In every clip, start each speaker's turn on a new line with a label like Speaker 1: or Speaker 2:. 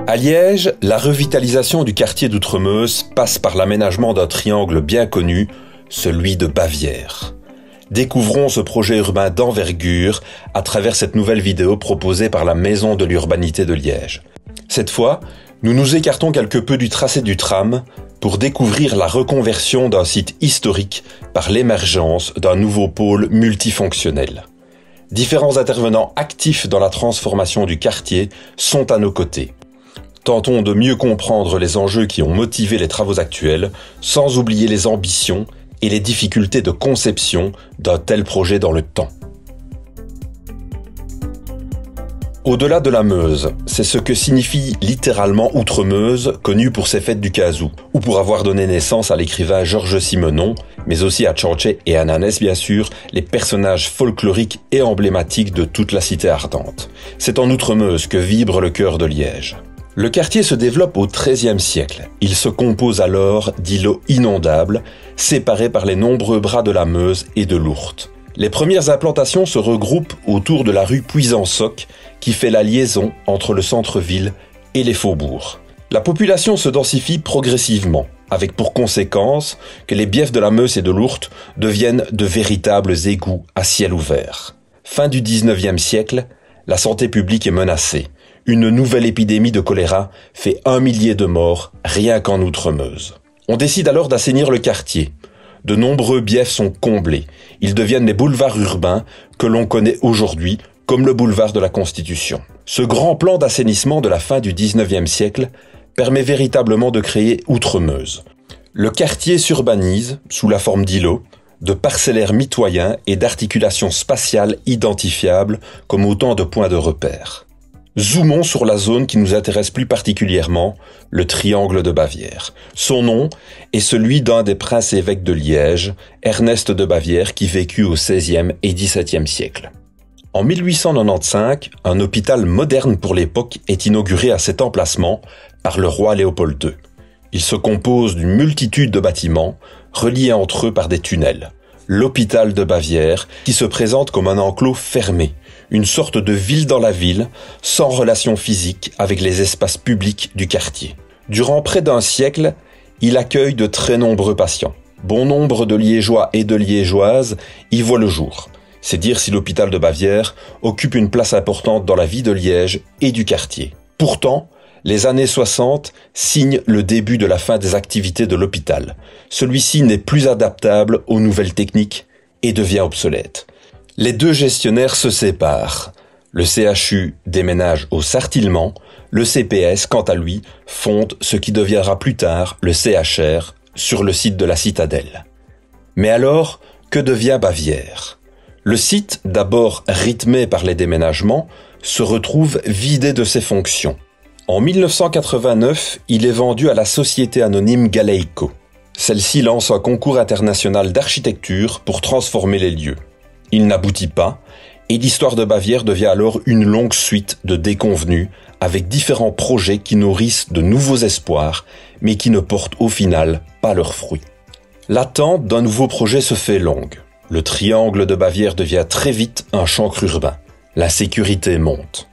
Speaker 1: À Liège, la revitalisation du quartier d'Outremeuse passe par l'aménagement d'un triangle bien connu, celui de Bavière. Découvrons ce projet urbain d'envergure à travers cette nouvelle vidéo proposée par la Maison de l'Urbanité de Liège. Cette fois, nous nous écartons quelque peu du tracé du tram pour découvrir la reconversion d'un site historique par l'émergence d'un nouveau pôle multifonctionnel. Différents intervenants actifs dans la transformation du quartier sont à nos côtés. Tentons de mieux comprendre les enjeux qui ont motivé les travaux actuels, sans oublier les ambitions et les difficultés de conception d'un tel projet dans le temps. Au-delà de la Meuse, c'est ce que signifie littéralement Outremeuse, connu pour ses fêtes du Kazoo, ou pour avoir donné naissance à l'écrivain Georges Simenon, mais aussi à Tchantché et à Nanès bien sûr, les personnages folkloriques et emblématiques de toute la cité ardente. C'est en Outremeuse que vibre le cœur de Liège. Le quartier se développe au XIIIe siècle. Il se compose alors d'îlots inondables, séparés par les nombreux bras de la Meuse et de l'Ourthe. Les premières implantations se regroupent autour de la rue Puisansoc, qui fait la liaison entre le centre-ville et les faubourgs. La population se densifie progressivement, avec pour conséquence que les biefs de la Meuse et de l'Ourthe deviennent de véritables égouts à ciel ouvert. Fin du XIXe siècle, la santé publique est menacée. Une nouvelle épidémie de choléra fait 1 millier de morts rien qu'en Outremeuse. On décide alors d'assainir le quartier. De nombreux biefs sont comblés. Ils deviennent les boulevards urbains que l'on connaît aujourd'hui comme le boulevard de la Constitution. Ce grand plan d'assainissement de la fin du XIXe siècle permet véritablement de créer Outremeuse. Le quartier s'urbanise sous la forme d'îlots, de parcellaires mitoyens et d'articulations spatiales identifiables comme autant de points de repère. Zoomons sur la zone qui nous intéresse plus particulièrement, le triangle de Bavière. Son nom est celui d'un des princes évêques de Liège, Ernest de Bavière, qui vécut au XVIe et XVIIe siècle. En 1895, un hôpital moderne pour l'époque est inauguré à cet emplacement par le roi Léopold II. Il se compose d'une multitude de bâtiments, reliés entre eux par des tunnels. L'hôpital de Bavière, qui se présente comme un enclos fermé, une sorte de ville dans la ville, sans relation physique avec les espaces publics du quartier. Durant près d'un siècle, il accueille de très nombreux patients. Bon nombre de Liégeois et de Liégeoises y voient le jour. C'est dire si l'hôpital de Bavière occupe une place importante dans la vie de Liège et du quartier. Pourtant, les années 60 signent le début de la fin des activités de l'hôpital. Celui-ci n'est plus adaptable aux nouvelles techniques et devient obsolète. Les deux gestionnaires se séparent. Le CHU déménage au Sartillement, le CPS, quant à lui, fonde ce qui deviendra plus tard le CHR sur le site de la Citadelle. Mais alors, que devient Bavière ? Le site, d'abord rythmé par les déménagements, se retrouve vidé de ses fonctions. En 1989, il est vendu à la société anonyme Galeico. Celle-ci lance un concours international d'architecture pour transformer les lieux. Il n'aboutit pas, et l'histoire de Bavière devient alors une longue suite de déconvenues avec différents projets qui nourrissent de nouveaux espoirs, mais qui ne portent au final pas leurs fruits. L'attente d'un nouveau projet se fait longue. Le triangle de Bavière devient très vite un chancre urbain. La sécurité monte.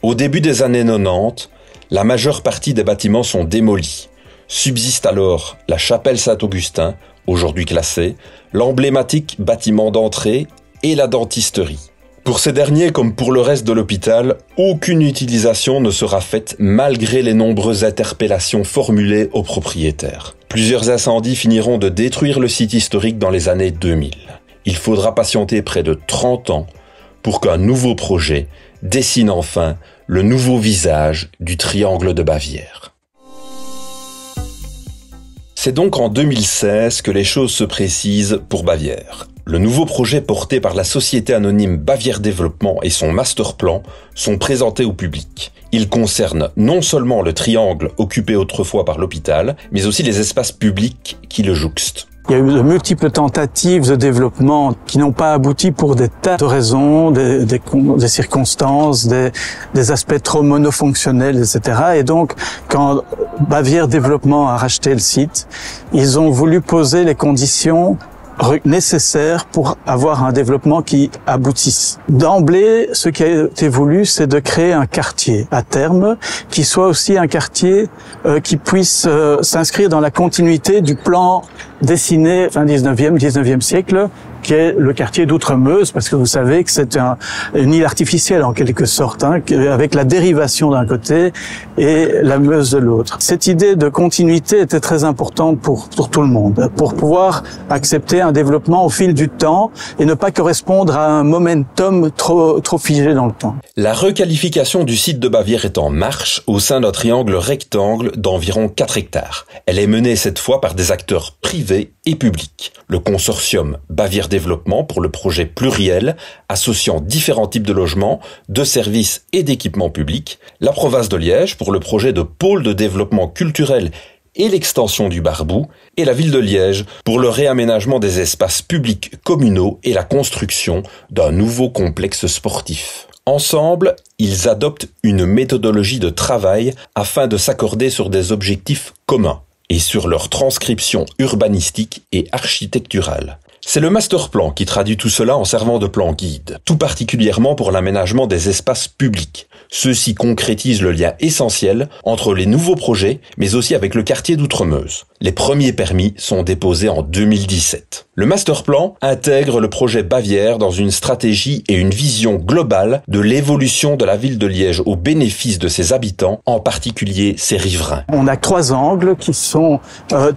Speaker 1: Au début des années 90, la majeure partie des bâtiments sont démolis. Subsiste alors la chapelle Saint-Augustin, aujourd'hui classée, l'emblématique bâtiment d'entrée et la dentisterie. Pour ces derniers, comme pour le reste de l'hôpital, aucune utilisation ne sera faite malgré les nombreuses interpellations formulées aux propriétaires. Plusieurs incendies finiront de détruire le site historique dans les années 2000. Il faudra patienter près de 30 ans pour qu'un nouveau projet dessine enfin le nouveau visage du triangle de Bavière. C'est donc en 2016 que les choses se précisent pour Bavière. Le nouveau projet porté par la société anonyme Bavière Développement et son master plan sont présentés au public. Il concerne non seulement le triangle occupé autrefois par l'hôpital, mais aussi les espaces publics qui le jouxtent.
Speaker 2: Il y a eu de multiples tentatives de développement qui n'ont pas abouti pour des tas de raisons, des circonstances, des aspects trop monofonctionnels, etc. Et donc, quand Bavière Développement a racheté le site, ils ont voulu poser les conditions nécessaires pour avoir un développement qui aboutisse. D'emblée, ce qui a été voulu, c'est de créer un quartier à terme qui soit aussi un quartier qui puisse s'inscrire dans la continuité du plan dessiné fin 19e siècle, qui est le quartier d'Outremeuse, parce que vous savez que c'est une île artificielle en quelque sorte, hein, avec la dérivation d'un côté et la Meuse de l'autre. Cette idée de continuité était très importante pour tout le monde, pour pouvoir accepter un développement au fil du temps et ne pas correspondre à un momentum trop figé dans le temps.
Speaker 1: La requalification du site de Bavière est en marche au sein d'un triangle rectangle d'environ 4 hectares. Elle est menée cette fois par des acteurs privés et publics. Le consortium Bavière Développement pour le projet pluriel associant différents types de logements, de services et d'équipements publics, la province de Liège pour le projet de pôle de développement culturel et l'extension du Barbou, et la ville de Liège pour le réaménagement des espaces publics communaux et la construction d'un nouveau complexe sportif. Ensemble, ils adoptent une méthodologie de travail afin de s'accorder sur des objectifs communs et sur leur transcription urbanistique et architecturale. C'est le masterplan qui traduit tout cela en servant de plan guide, tout particulièrement pour l'aménagement des espaces publics. Ceux-ci concrétisent le lien essentiel entre les nouveaux projets, mais aussi avec le quartier d'Outremeuse. Les premiers permis sont déposés en 2017. Le masterplan intègre le projet Bavière dans une stratégie et une vision globale de l'évolution de la ville de Liège au bénéfice de ses habitants, en particulier ses riverains.
Speaker 2: On a 3 angles qui sont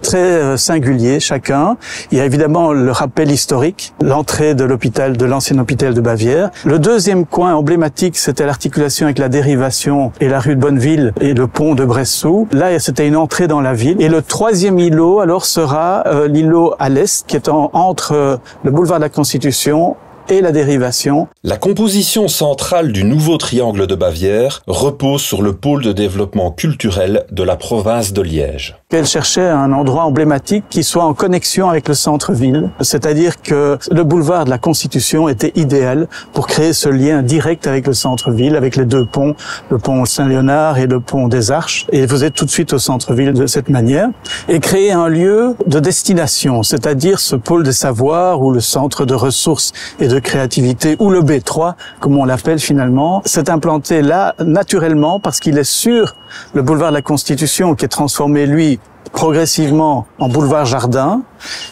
Speaker 2: très singuliers chacun. Il y a évidemment le rappel historique, l'entrée de l'ancien hôpital de Bavière. Le deuxième coin emblématique, c'était l'articulation avec la dérivation et la rue de Bonneville et le pont de Bressou. Là, c'était une entrée dans la ville. Et le troisième îlot, alors, sera l'îlot à l'est, qui est entre le boulevard de la Constitution et la dérivation.
Speaker 1: La composition centrale du nouveau triangle de Bavière repose sur le pôle de développement culturel de la province de Liège.
Speaker 2: Elle cherchait un endroit emblématique qui soit en connexion avec le centre-ville, c'est-à-dire que le boulevard de la Constitution était idéal pour créer ce lien direct avec le centre-ville, avec les 2 ponts, le pont Saint-Léonard et le pont des Arches, et vous êtes tout de suite au centre-ville de cette manière, et créer un lieu de destination, c'est-à-dire ce pôle des savoirs ou le centre de ressources et de créativité, ou le B3, comme on l'appelle finalement, s'est implanté là naturellement parce qu'il est sur le boulevard de la Constitution qui est transformé, lui, progressivement en boulevard Jardin.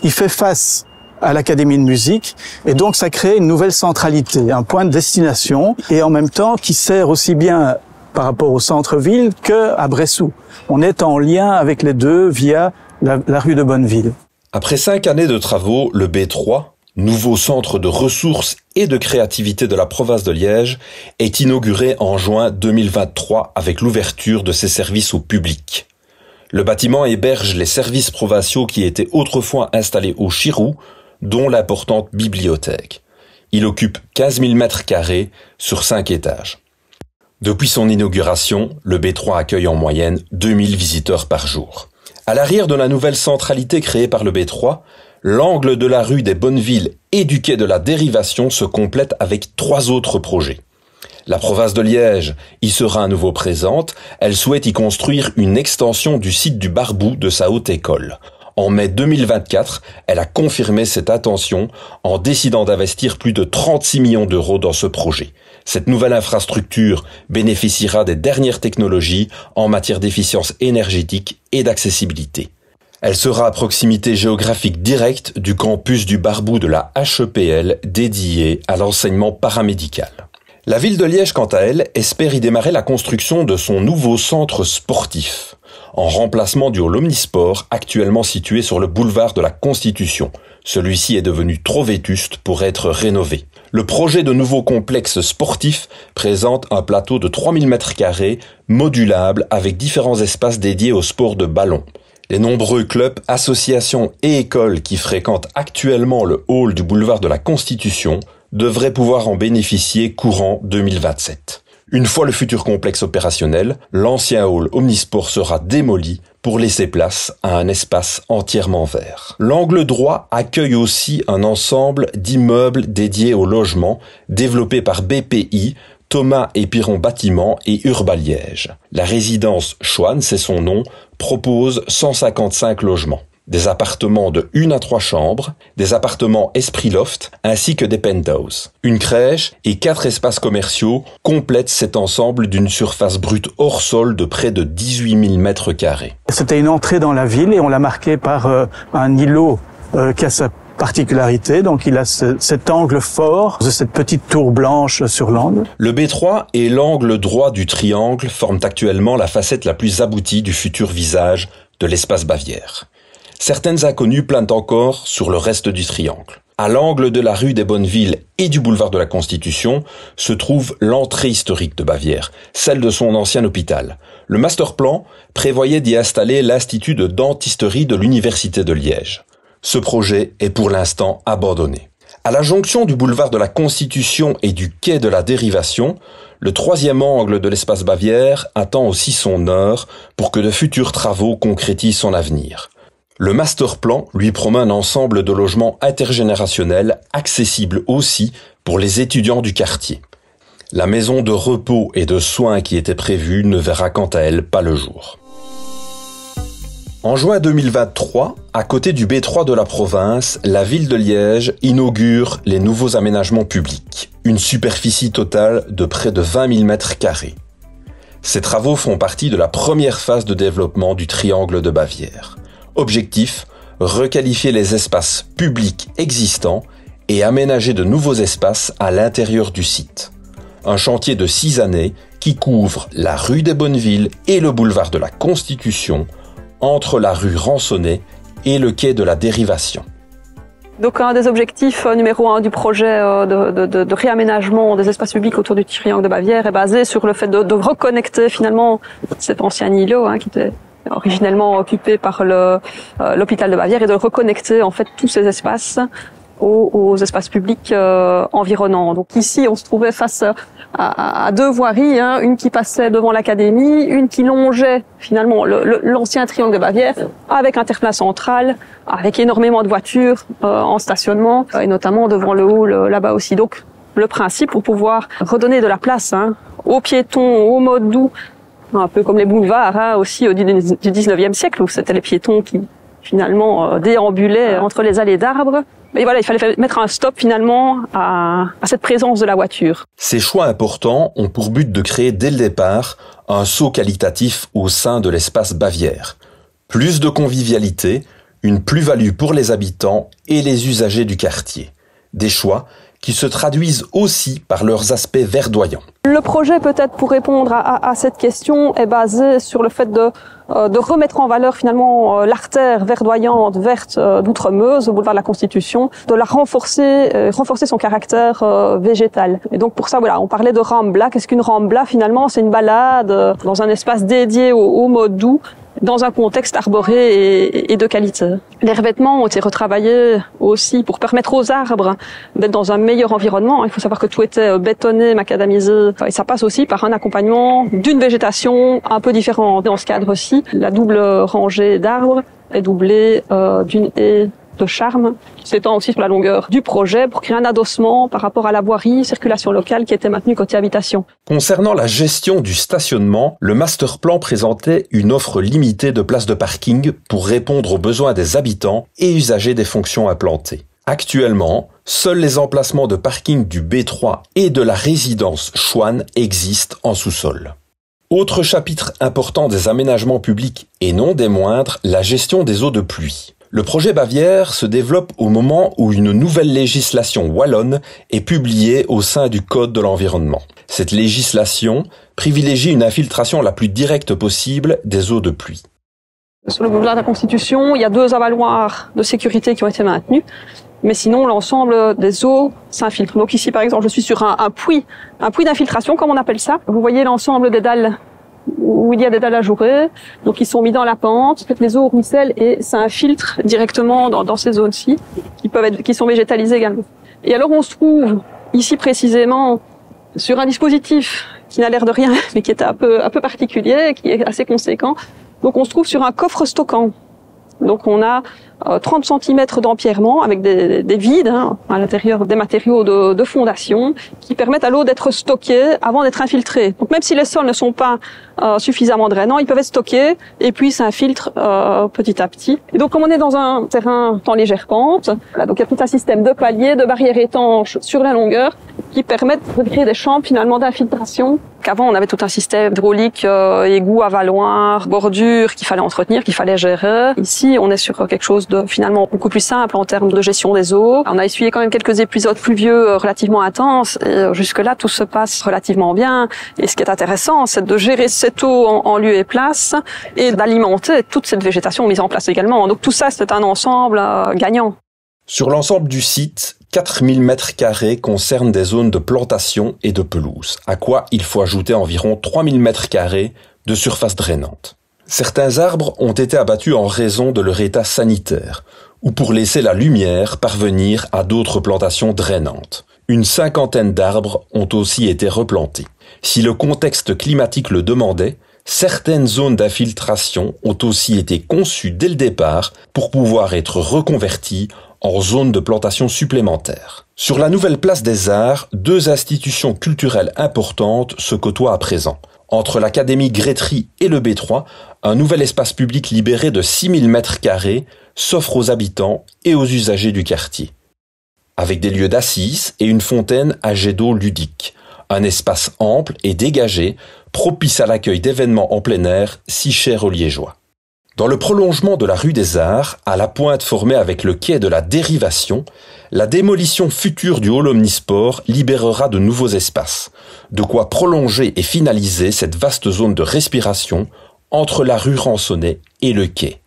Speaker 2: Il fait face à l'Académie de musique et donc ça crée une nouvelle centralité, un point de destination et en même temps qui sert aussi bien par rapport au centre-ville qu'à Bressou. On est en lien avec les deux via la rue de Bonneville.
Speaker 1: Après 5 années de travaux, le B3, nouveau centre de ressources et de créativité de la province de Liège, est inauguré en juin 2023 avec l'ouverture de ses services au public. Le bâtiment héberge les services provinciaux qui étaient autrefois installés au Chirou, dont l'importante bibliothèque. Il occupe 15 000 mètres carrés sur 5 étages. Depuis son inauguration, le B3 accueille en moyenne 2000 visiteurs par jour. À l'arrière de la nouvelle centralité créée par le B3, l'angle de la rue des Bonnevilles et du quai de la Dérivation se complète avec 3 autres projets. La province de Liège y sera à nouveau présente. Elle souhaite y construire une extension du site du Barbou de sa haute école. En mai 2024, elle a confirmé cette intention en décidant d'investir plus de 36 millions d'euros dans ce projet. Cette nouvelle infrastructure bénéficiera des dernières technologies en matière d'efficience énergétique et d'accessibilité. Elle sera à proximité géographique directe du campus du Barbou de la HEPL dédié à l'enseignement paramédical. La ville de Liège, quant à elle, espère y démarrer la construction de son nouveau centre sportif, en remplacement du hall Omnisport actuellement situé sur le boulevard de la Constitution. Celui-ci est devenu trop vétuste pour être rénové. Le projet de nouveau complexe sportif présente un plateau de 3000 m² modulable avec différents espaces dédiés au sport de ballon. Les nombreux clubs, associations et écoles qui fréquentent actuellement le hall du boulevard de la Constitution devraient pouvoir en bénéficier courant 2027. Une fois le futur complexe opérationnel, l'ancien hall Omnisport sera démoli pour laisser place à un espace entièrement vert. L'angle droit accueille aussi un ensemble d'immeubles dédiés au logement développé par BPI, Thomas et Piron Bâtiments et Urbaliège. La résidence Chouane, c'est son nom, propose 155 logements. des appartements de 1 à 3 chambres, des appartements esprit loft, ainsi que des penthouses. Une crèche et 4 espaces commerciaux complètent cet ensemble d'une surface brute hors sol de près de 18 000 mètres carrés.
Speaker 2: C'était une entrée dans la ville et on l'a marqué par un îlot qui a sa particularité, donc il a cet angle fort de cette petite tour blanche sur l'angle.
Speaker 1: Le B3 et l'angle droit du triangle forment actuellement la facette la plus aboutie du futur visage de l'espace Bavière. Certaines inconnues planent encore sur le reste du triangle. À l'angle de la rue des Bonnevilles et du boulevard de la Constitution se trouve l'entrée historique de Bavière, celle de son ancien hôpital. Le masterplan prévoyait d'y installer l'institut de dentisterie de l'Université de Liège. Ce projet est pour l'instant abandonné. À la jonction du boulevard de la Constitution et du quai de la Dérivation, le troisième angle de l'espace Bavière attend aussi son heure pour que de futurs travaux concrétisent son avenir. Le masterplan lui promet un ensemble de logements intergénérationnels accessibles aussi pour les étudiants du quartier. La maison de repos et de soins qui était prévue ne verra quant à elle pas le jour. En juin 2023, à côté du B3 de la province, la ville de Liège inaugure les nouveaux aménagements publics, une superficie totale de près de 20 000 mètres carrés. Ces travaux font partie de la première phase de développement du triangle de Bavière. Objectif, requalifier les espaces publics existants et aménager de nouveaux espaces à l'intérieur du site. Un chantier de 6 années qui couvre la rue des Bonnevilles et le boulevard de la Constitution, entre la rue Ransonnet et le quai de la Dérivation.
Speaker 3: Donc un des objectifs numéro 1 du projet de réaménagement des espaces publics autour du triangle de Bavière est basé sur le fait de reconnecter finalement cet ancien îlot qui était originellement occupé par l'hôpital de Bavière et de reconnecter en fait tous ces espaces aux espaces publics environnants. Donc ici on se trouvait face à deux voiries, une qui passait devant l'académie, une qui longeait finalement l'ancien triangle de Bavière avec un terre-plein central, avec énormément de voitures en stationnement et notamment devant le hall là-bas aussi. Donc le principe pour pouvoir redonner de la place aux piétons, aux modes doux, un peu comme les boulevards aussi du 19e siècle où c'était les piétons qui finalement déambulaient entre les allées d'arbres. Mais voilà, il fallait mettre un stop finalement à cette présence de la voiture.
Speaker 1: Ces choix importants ont pour but de créer dès le départ un saut qualitatif au sein de l'espace Bavière. Plus de convivialité, une plus-value pour les habitants et les usagers du quartier. Des choix qui se traduisent aussi par leurs aspects verdoyants.
Speaker 3: Le projet, peut-être pour répondre à cette question, est basé sur le fait de remettre en valeur finalement l'artère verdoyante verte d'Outremeuse, au boulevard de la Constitution, de la renforcer son caractère végétal. Et donc pour ça, voilà, on parlait de Rambla. Qu'est-ce qu'une Rambla finalement? C'est une balade dans un espace dédié au mode doux, dans un contexte arboré et de qualité. Les revêtements ont été retravaillés aussi pour permettre aux arbres d'être dans un meilleur environnement. Il faut savoir que tout était bétonné, macadamisé. Et ça passe aussi par un accompagnement d'une végétation un peu différente. Dans ce cadre-ci, la double rangée d'arbres est doublée d'une haie de charme qui s'étend aussi sur la longueur du projet pour créer un adossement par rapport à la voirie, circulation locale qui était maintenue côté habitation.
Speaker 1: Concernant la gestion du stationnement, le masterplan présentait une offre limitée de places de parking pour répondre aux besoins des habitants et usagers des fonctions implantées. Actuellement, seuls les emplacements de parking du B3 et de la résidence Chouane existent en sous-sol. Autre chapitre important des aménagements publics et non des moindres, la gestion des eaux de pluie. Le projet Bavière se développe au moment où une nouvelle législation wallonne est publiée au sein du Code de l'environnement. Cette législation privilégie une infiltration la plus directe possible des eaux de pluie.
Speaker 3: Sur le boulevard de la Constitution, il y a 2 avaloirs de sécurité qui ont été maintenus, mais sinon l'ensemble des eaux s'infiltrent. Donc ici par exemple, je suis sur un puits d'infiltration comme on appelle ça. Vous voyez l'ensemble des dalles où il y a des dalles ajourées, donc ils sont mis dans la pente, les eaux ruissellent et ça infiltre directement dans ces zones-ci, qui sont végétalisées également. Et alors on se trouve ici précisément sur un dispositif qui n'a l'air de rien, mais qui est un peu particulier, qui est assez conséquent. Donc on se trouve sur un coffre stockant. Donc on a 30 cm d'empierrement avec des vides à l'intérieur des matériaux de fondation qui permettent à l'eau d'être stockée avant d'être infiltrée. Donc même si les sols ne sont pas suffisamment drainants, ils peuvent être stockés et puis s'infiltrent petit à petit. Et donc comme on est dans un terrain en légère pente, voilà, donc il y a tout un système de paliers, de barrières étanches sur la longueur qui permettent de créer des champs finalement d'infiltration. Qu'avant on avait tout un système hydraulique, égouts, avaloirs, bordures qu'il fallait entretenir, qu'il fallait gérer. Ici on est sur quelque chose de finalement beaucoup plus simple en termes de gestion des eaux. On a essuyé quand même quelques épisodes pluvieux relativement intenses et jusque-là tout se passe relativement bien. Et ce qui est intéressant, c'est de gérer cette eau en lieu et place et d'alimenter toute cette végétation mise en place également. Donc tout ça, c'est un ensemble gagnant.
Speaker 1: Sur l'ensemble du site, 4000 m² concernent des zones de plantation et de pelouse, à quoi il faut ajouter environ 3000 m² de surface drainante. Certains arbres ont été abattus en raison de leur état sanitaire, ou pour laisser la lumière parvenir à d'autres plantations drainantes. Une 50aine d'arbres ont aussi été replantés. Si le contexte climatique le demandait, certaines zones d'infiltration ont aussi été conçues dès le départ pour pouvoir être reconverties en zones de plantation supplémentaires. Sur la nouvelle place des Arts, 2 institutions culturelles importantes se côtoient à présent. Entre l'Académie Grétry et le B3, un nouvel espace public libéré de 6000 m² s'offre aux habitants et aux usagers du quartier. Avec des lieux d'assises et une fontaine à jet d'eau ludique. Un espace ample et dégagé, propice à l'accueil d'événements en plein air si chers aux Liégeois. Dans le prolongement de la rue des Arts, à la pointe formée avec le quai de la Dérivation, la démolition future du hall omnisport libérera de nouveaux espaces, de quoi prolonger et finaliser cette vaste zone de respiration entre la rue Ransonnet et le quai.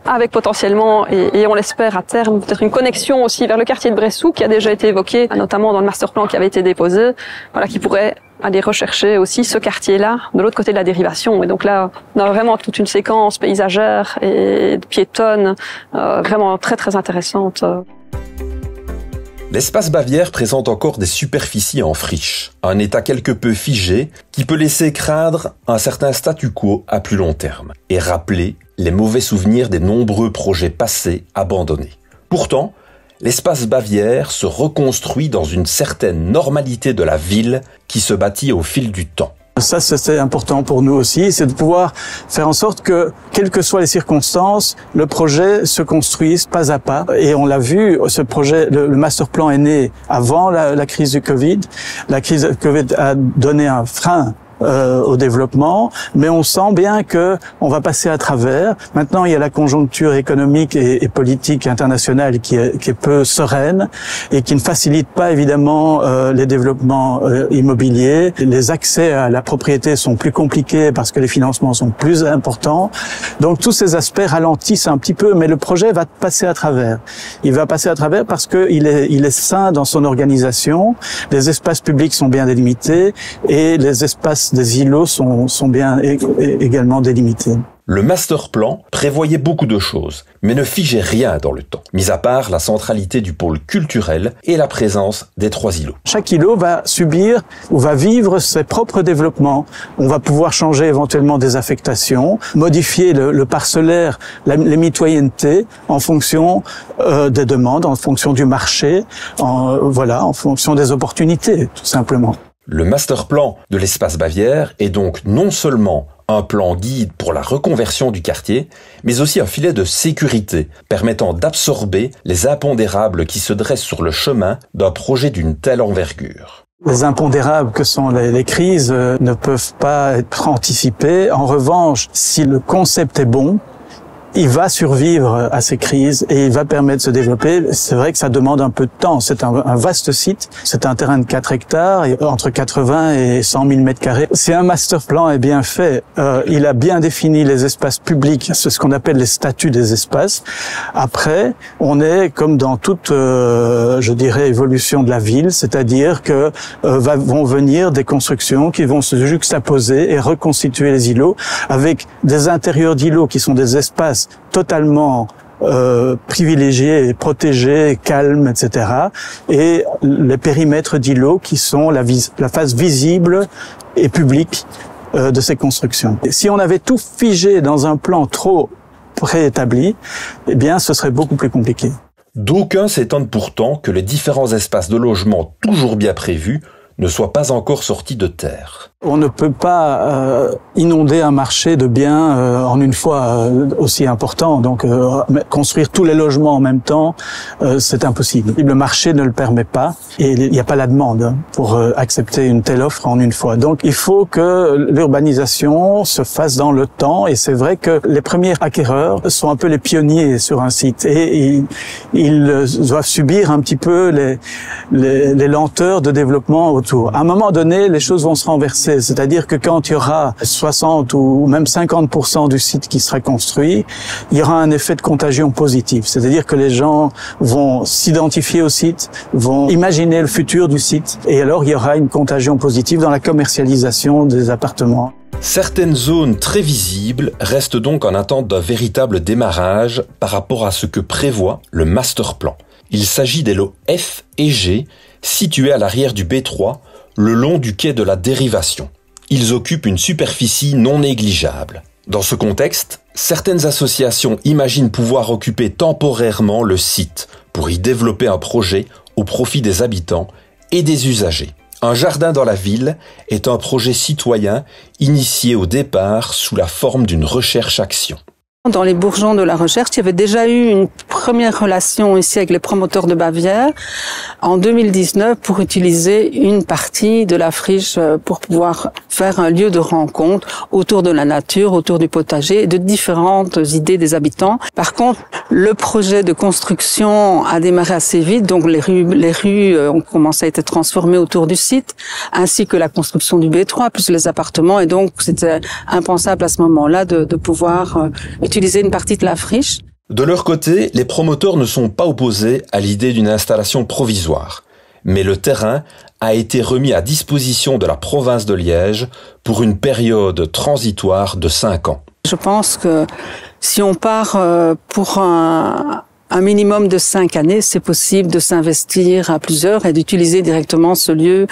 Speaker 3: Avec potentiellement, et on l'espère à terme, peut-être une connexion aussi vers le quartier de Bressou qui a déjà été évoqué, notamment dans le master plan qui avait été déposé, voilà, qui pourrait aller rechercher aussi ce quartier-là de l'autre côté de la Dérivation. Et donc là, on a vraiment toute une séquence paysagère et piétonne vraiment très très intéressante.
Speaker 1: L'espace Bavière présente encore des superficies en friche, un état quelque peu figé qui peut laisser craindre un certain statu quo à plus long terme et rappeler les mauvais souvenirs des nombreux projets passés abandonnés. Pourtant, l'espace Bavière se reconstruit dans une certaine normalité de la ville qui se bâtit au fil du temps.
Speaker 2: Ça, c'est important pour nous aussi, c'est de pouvoir faire en sorte que, quelles que soient les circonstances, le projet se construise pas à pas. Et on l'a vu, ce projet, le master plan est né avant la crise du Covid. La crise du Covid a donné un frein au développement, mais on sent bien que on va passer à travers. Maintenant, il y a la conjoncture économique et politique internationale qui est peu sereine et qui ne facilite pas évidemment les développements immobiliers. Les accès à la propriété sont plus compliqués parce que les financements sont plus importants. Donc tous ces aspects ralentissent un petit peu, mais le projet va passer à travers. Il va passer à travers parce que il est sain dans son organisation. Les espaces publics sont bien délimités et les espaces des îlots sont bien également délimités.
Speaker 1: Le master plan prévoyait beaucoup de choses, mais ne figeait rien dans le temps, mis à part la centralité du pôle culturel et la présence des 3 îlots.
Speaker 2: Chaque îlot va subir ou va vivre ses propres développements. On va pouvoir changer éventuellement des affectations, modifier le parcellaire, les mitoyennetés en fonction des demandes, en fonction du marché, en fonction des opportunités, tout simplement.
Speaker 1: Le master plan de l'espace Bavière est donc non seulement un plan guide pour la reconversion du quartier, mais aussi un filet de sécurité permettant d'absorber les impondérables qui se dressent sur le chemin d'un projet d'une telle envergure.
Speaker 2: Les impondérables que sont les crises ne peuvent pas être anticipées. En revanche, si le concept est bon, il va survivre à ces crises et il va permettre de se développer. C'est vrai que ça demande un peu de temps. C'est un vaste site. C'est un terrain de 4 hectares, entre 80 et 100 000 m². Si un master plan est bien fait, il a bien défini les espaces publics, c'est ce qu'on appelle les statuts des espaces. Après, on est comme dans toute, je dirais, évolution de la ville, c'est-à-dire que vont venir des constructions qui vont se juxtaposer et reconstituer les îlots avec des intérieurs d'îlots qui sont des espaces totalement privilégiés, protégés, calmes, etc. Et les périmètres d'îlots qui sont la face visible et publique de ces constructions. Et si on avait tout figé dans un plan trop préétabli, eh bien, ce serait beaucoup plus compliqué.
Speaker 1: D'aucuns s'étonnent pourtant que les différents espaces de logement toujours bien prévus ne soient pas encore sortis de terre.
Speaker 2: On ne peut pas inonder un marché de biens en une fois aussi important. Donc construire tous les logements en même temps, c'est impossible. Le marché ne le permet pas et il n'y a pas la demande pour accepter une telle offre en une fois. Donc il faut que l'urbanisation se fasse dans le temps, et c'est vrai que les premiers acquéreurs sont un peu les pionniers sur un site, et ils doivent subir un petit peu les lenteurs de développement autour. À un moment donné, les choses vont se renverser. C'est-à-dire que quand il y aura 60 ou même 50% du site qui sera construit, il y aura un effet de contagion positif. C'est-à-dire que les gens vont s'identifier au site, vont imaginer le futur du site, et alors il y aura une contagion positive dans la commercialisation des appartements.
Speaker 1: Certaines zones très visibles restent donc en attente d'un véritable démarrage par rapport à ce que prévoit le master plan. Il s'agit des lots F et G situés à l'arrière du B3, le long du quai de la Dérivation. Ils occupent une superficie non négligeable. Dans ce contexte, certaines associations imaginent pouvoir occuper temporairement le site pour y développer un projet au profit des habitants et des usagers. Un jardin dans la ville est un projet citoyen initié au départ sous la forme d'une recherche-action.
Speaker 4: Dans les bourgeons de la recherche, il y avait déjà eu une première relation ici avec les promoteurs de Bavière en 2019 pour utiliser une partie de la friche pour pouvoir faire un lieu de rencontre autour de la nature, autour du potager et de différentes idées des habitants. Par contre, le projet de construction a démarré assez vite, donc les rues ont commencé à être transformées autour du site, ainsi que la construction du B3 plus les appartements, et donc c'était impensable à ce moment-là de pouvoir utiliser une partie de la friche.
Speaker 1: De leur côté, les promoteurs ne sont pas opposés à l'idée d'une installation provisoire. Mais le terrain a été remis à disposition de la province de Liège pour une période transitoire de 5 ans.
Speaker 4: Je pense que si on part pour un minimum de 5 années, c'est possible de s'investir à plusieurs et d'utiliser directement ce lieu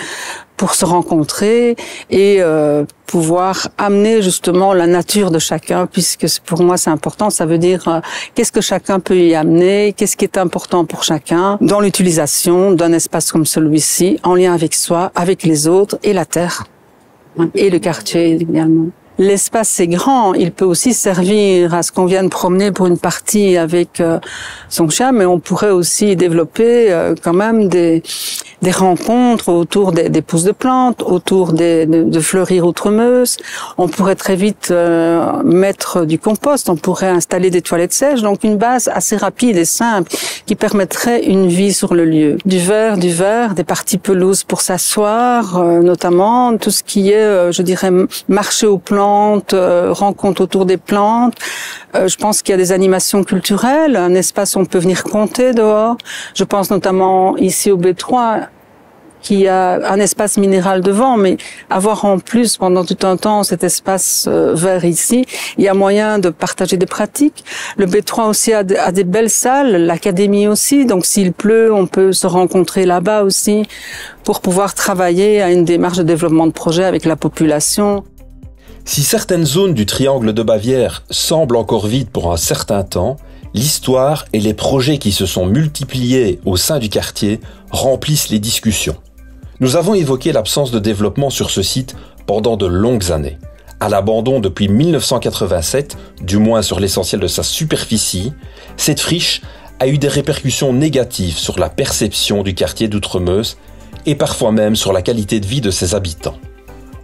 Speaker 4: pour se rencontrer et pouvoir amener justement la nature de chacun, puisque pour moi c'est important. Ça veut dire qu'est-ce que chacun peut y amener, qu'est-ce qui est important pour chacun dans l'utilisation d'un espace comme celui-ci, en lien avec soi, avec les autres et la terre et le quartier également. L'espace est grand, il peut aussi servir à ce qu'on vienne promener pour une partie avec son chien, mais on pourrait aussi développer quand même des rencontres autour des pousses de plantes, autour de fleurir Outremeuse. On pourrait très vite mettre du compost, on pourrait installer des toilettes sèches, donc une base assez rapide et simple qui permettrait une vie sur le lieu. Du verre, des parties pelouses pour s'asseoir, notamment tout ce qui est, je dirais, marché aux plantes, rencontres autour des plantes. Je pense qu'il y a des animations culturelles, un espace où on peut venir compter dehors. Je pense notamment ici au B3, qui a un espace minéral devant, mais avoir en plus pendant tout un temps cet espace vert ici, il y a moyen de partager des pratiques. Le B3 aussi a des belles salles, l'académie aussi, donc s'il pleut, on peut se rencontrer là-bas aussi pour pouvoir travailler à une démarche de développement de projet avec la population.
Speaker 1: Si certaines zones du triangle de Bavière semblent encore vides pour un certain temps, l'histoire et les projets qui se sont multipliés au sein du quartier remplissent les discussions. Nous avons évoqué l'absence de développement sur ce site pendant de longues années. À l'abandon depuis 1987, du moins sur l'essentiel de sa superficie, cette friche a eu des répercussions négatives sur la perception du quartier d'Outremeuse et parfois même sur la qualité de vie de ses habitants.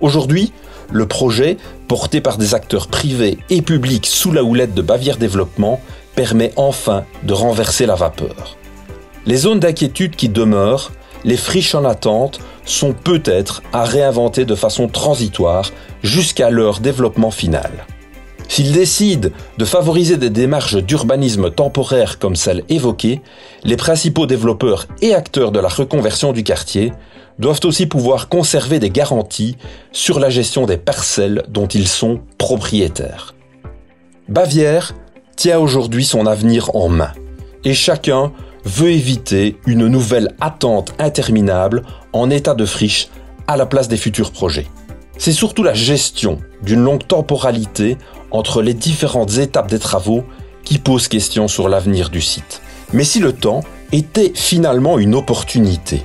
Speaker 1: Aujourd'hui, le projet, porté par des acteurs privés et publics sous la houlette de Bavière Développement, permet enfin de renverser la vapeur. Les zones d'inquiétude qui demeurent, les friches en attente, sont peut-être à réinventer de façon transitoire jusqu'à leur développement final. S'ils décident de favoriser des démarches d'urbanisme temporaire comme celles évoquées, les principaux développeurs et acteurs de la reconversion du quartier doivent aussi pouvoir conserver des garanties sur la gestion des parcelles dont ils sont propriétaires. Bavière tient aujourd'hui son avenir en main et chacun veut éviter une nouvelle attente interminable en état de friche à la place des futurs projets. C'est surtout la gestion d'une longue temporalité entre les différentes étapes des travaux qui pose question sur l'avenir du site. Mais si le temps était finalement une opportunité,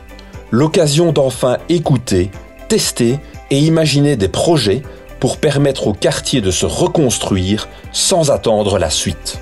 Speaker 1: l'occasion d'enfin écouter, tester et imaginer des projets pour permettre au quartier de se reconstruire sans attendre la suite.